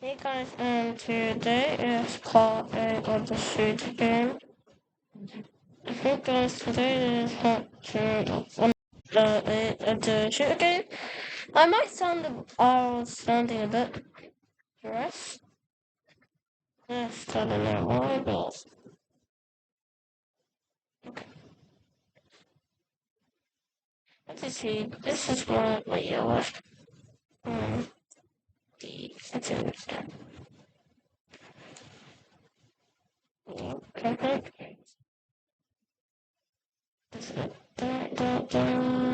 Hey guys, today is part 8 of the shooter game. I think guys, today is part 2 of 8 of the shooter game. I was sounding a bit stressed. Yes, I don't know why, but okay. Let's see, this is my yellow. Um, let's see, okay. This is da.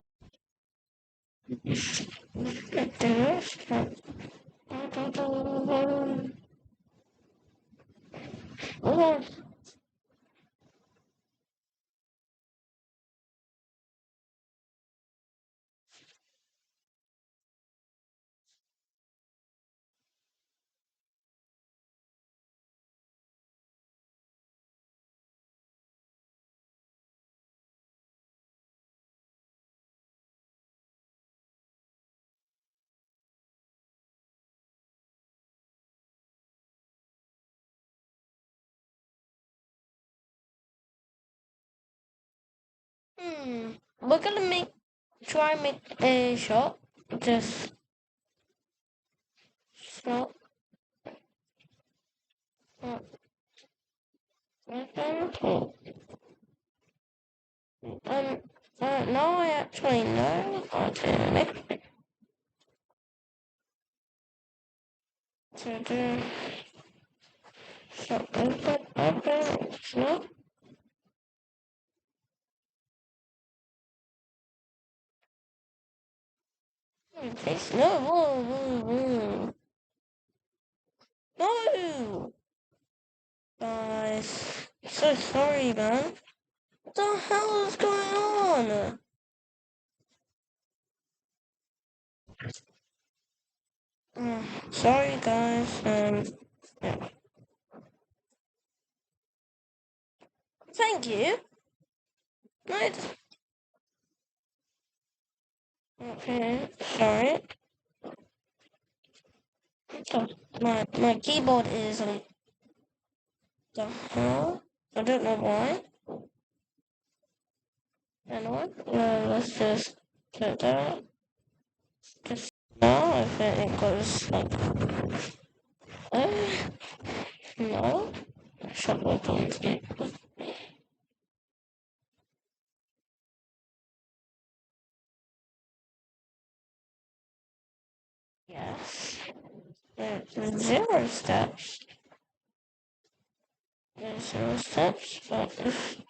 This. Oh, we're gonna try make a shot. Just shot. Uh, okay. Um, no, I actually know how to make to do shot open. No, please, no, whoa. No, guys, so sorry, man. What the hell is going on? Sorry, guys. Yeah. Thank you. No, okay, sorry. So my keyboard is the hell. I don't know why. Anyway, let's just put that. Just now, I think it goes like, uh, no. Shut up on it. Yes. There's zero steps. There's zero steps, but if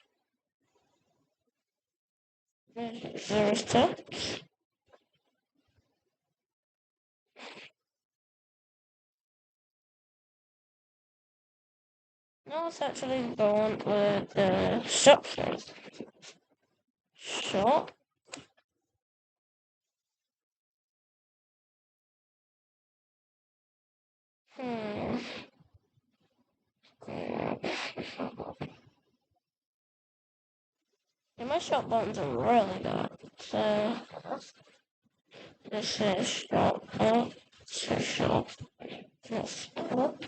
there's zero steps. No, let's actually go on with the shop first. Shop. Hmm. Yeah, my shop buttons are really good. So this is shop up. This is shop. This up.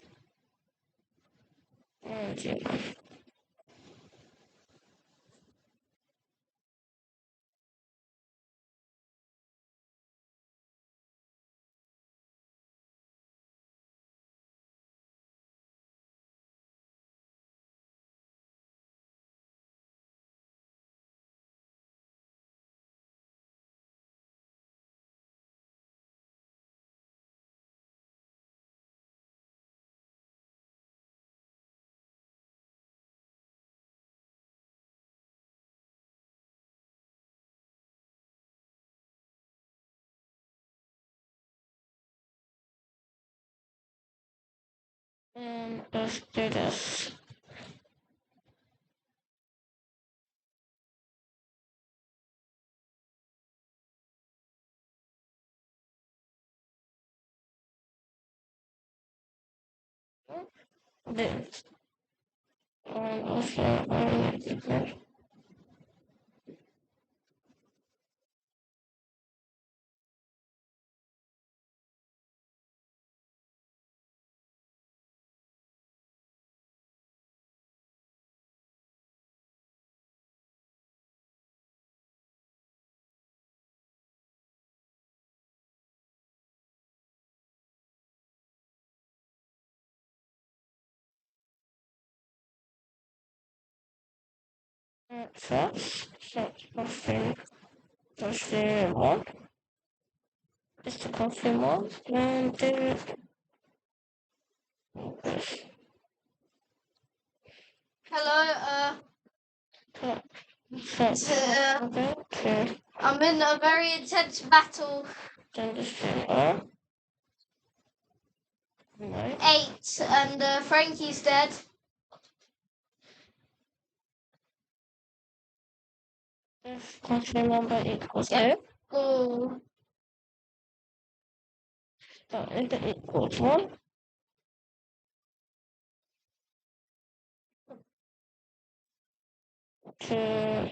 And yeah. And let's do this. This. And also, First, so coffee one. Just the coffee one. And do this. Hello, So, okay. I'm in a very intense battle. Then just do right. 8, and Frankie's dead. If coffee number equals Yep. 2, Oh, so if it equals 1, to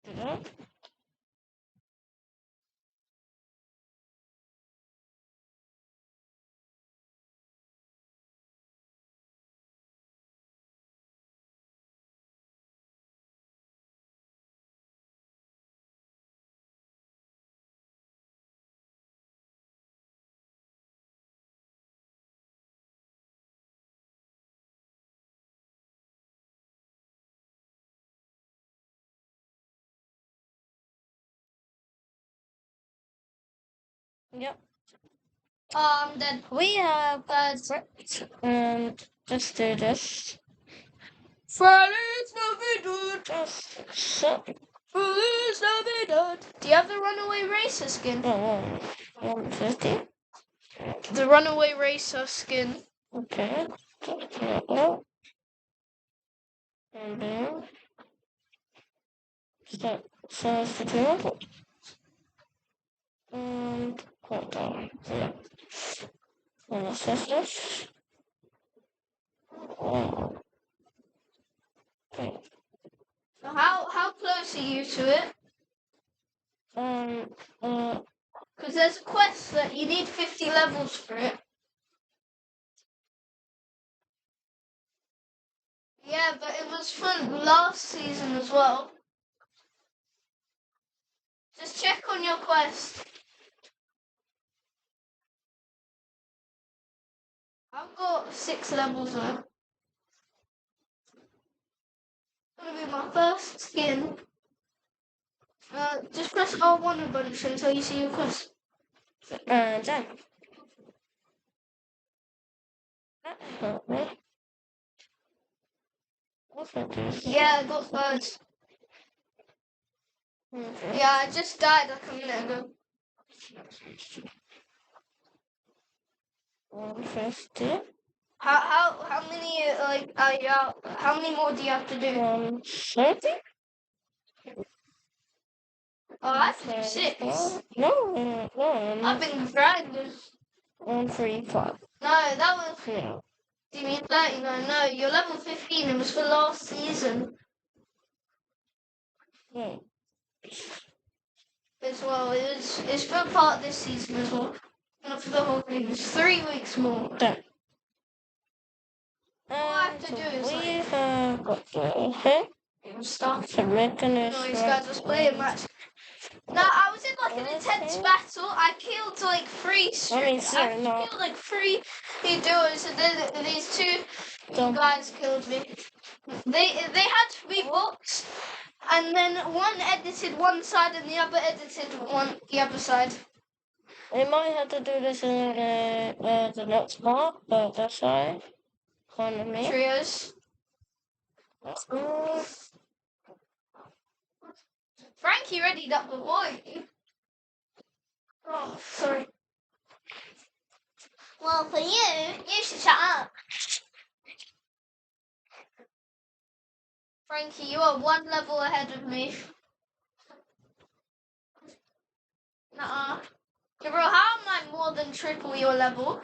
do that. Yep. I'm dead. We have and just do this. Feliz Navidad. Just so. Feliz Navidad. Do you have the Runaway Racer skin? 150. The Runaway Racer skin. Okay. Just do it now. And then so for 200. And hold on. Yeah. And assess this. Wow. Okay. So how close are you to it? Um, uh, Because there's a quest that you need 50 levels for it. Yeah, but it was fun last season as well. Just check on your quest. I've got 6 levels now. It's gonna be my first skin. Just press R1 a bunch until you see your quest. done. That hurt me. What's that do? Yeah, I got birds. Okay. Yeah, I just died like a minute ago. 150. How many are you out? How many more do you have to do? 130. Oh, I have to do 6. No, I've been grinding. 135. No, that was. Yeah. Do you mean 39? No, you're level 15. It was for last season Yeah. as well. It's for part of this season as well. Not for the whole thing. It's 3 weeks more. Done. All I have to do is we like have got the head, start. the mechanism. Noise guys, let's play a match. Now I was in like an intense battle. I killed like 3 sorry, no. killed like 3 duos, and then these 2 guys killed me. They had 3 books, and then one edited one side and the other edited the other side. We might have to do this in the next part, but that's alright. Fine with me. Trios. Frankie readied up the boy. Oh, sorry. Well, for you should shut up. Frankie, you are 1 level ahead of me. Nuh-uh. Yeah, bro, how am I more than triple your level?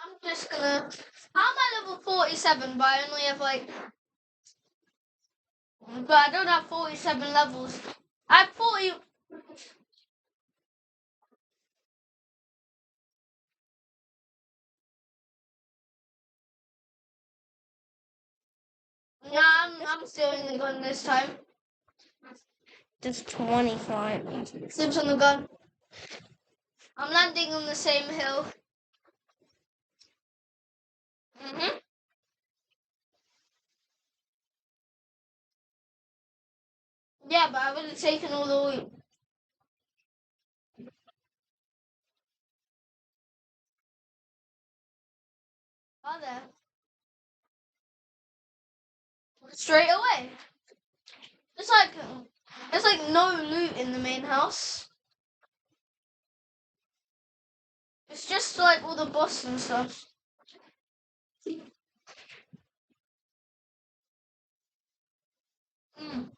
I'm just gonna. How am I level 47? But I only have like. But I don't have 47 levels. I have 40. No, I'm stealing the gun this time. Just 25. Slips on the gun. I'm landing on the same hill. Mhm. Yeah, but I would have taken all the loot. Are there? Straight away. It's like there's like no loot in the main house. It's just like all the boss and stuff. Mm.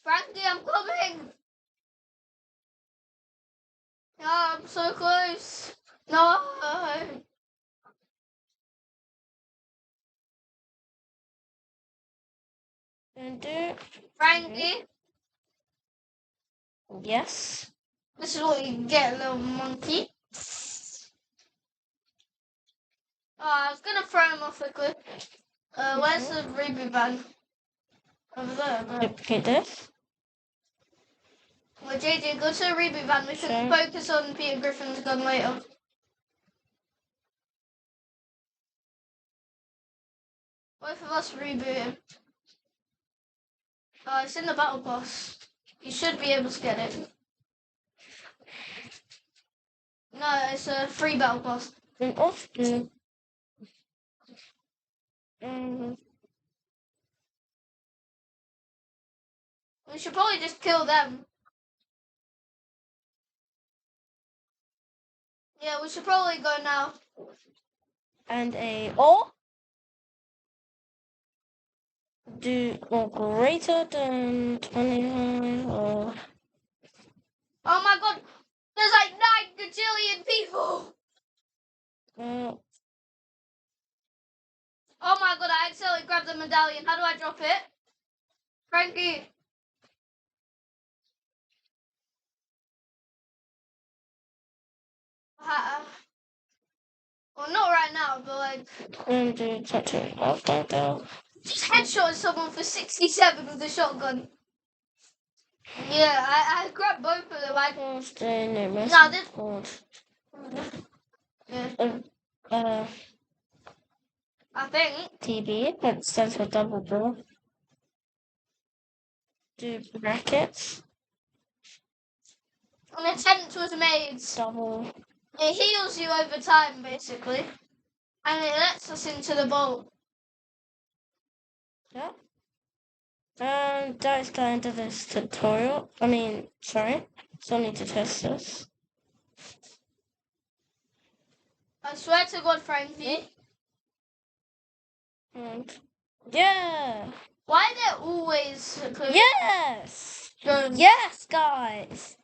Frankie, I'm coming. Yeah, I'm so close. No. Frankie, Yes. this is what you get, little monkey. Oh, I was gonna throw him off quickly. Where's the reboot van? Over there. Right. Duplicate this. Well, JJ, go to the reboot van. We should focus on Peter Griffin's gun later. Both of us reboot him. It's in the battle pass. You should be able to get it. No, it's a free battle pass. And often. We should probably just kill them. Yeah, we should probably go now. And a or do or greater than 25 or. Oh my god, there's like 9 gajillion people. Oh my god, I accidentally grabbed the medallion. How do I drop it? Frankie. Well, not right now, but like. Just headshot someone for 67 with a shotgun. Yeah, I grabbed both of them. No, this. Yeah. I think. TB, that stands for double bill. Do brackets. An attempt was made. Double. It heals you over time, basically. And it lets us into the boat. Yeah. That's the end of this tutorial. Sorry. Still need to test this. I swear to God, Frankie. And yeah. Why are there always... Yes. Drones? Yes, guys.